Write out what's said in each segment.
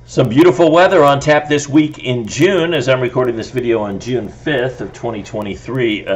Some beautiful weather on tap this week in June as I'm recording this video on June 5th of 2023.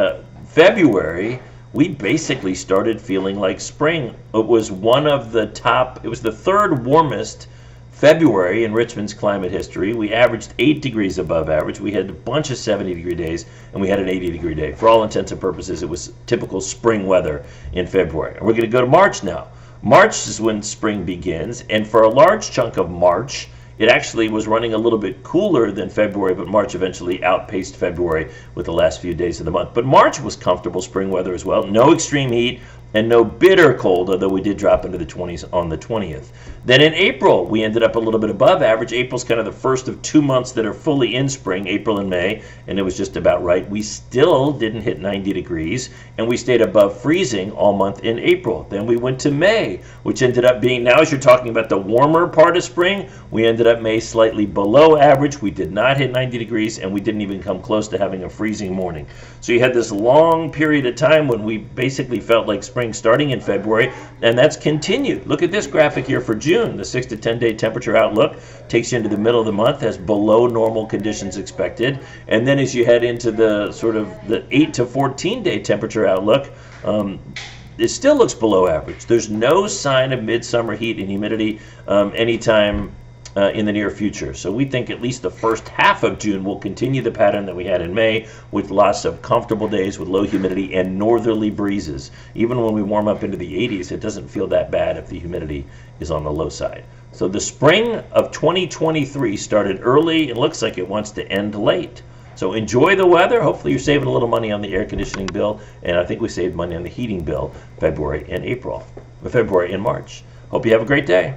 February, we basically started feeling like spring. It was the third warmest February in Richmond's climate history. We averaged 8 degrees above average. We had a bunch of 70-degree days, and we had an 80-degree day. For all intents and purposes, it was typical spring weather in February. And we're going to go to March now. March is when spring begins, and for a large chunk of March, it actually was running a little bit cooler than February, but March eventually outpaced February with the last few days of the month. But March was comfortable spring weather as well. No extreme heat and no bitter cold, although we did drop into the 20s on the 20th. Then in April, we ended up a little bit above average. April's kind of the first of 2 months that are fully in spring, April and May, and it was just about right. We still didn't hit 90 degrees, and we stayed above freezing all month in April. Then we went to May, which ended up being, now as you're talking about the warmer part of spring, we ended up May slightly below average. We did not hit 90 degrees, and we didn't even come close to having a freezing morning. So you had this long period of time when we basically felt like spring starting in February, and that's continued. Look at this graphic here for June. The 6 to 10 day temperature outlook takes you into the middle of the month as below normal conditions expected, and then as you head into the sort of the 8 to 14 day temperature outlook, it still looks below average. There's no sign of midsummer heat and humidity anytime in the near future. So we think at least the first half of June will continue the pattern that we had in May, with lots of comfortable days with low humidity and northerly breezes. Even when we warm up into the 80s, it doesn't feel that bad if the humidity is on the low side. So the spring of 2023 started early and looks like it wants to end late. So enjoy the weather. Hopefully you're saving a little money on the air conditioning bill, and I think we saved money on the heating bill February and March. Hope you have a great day.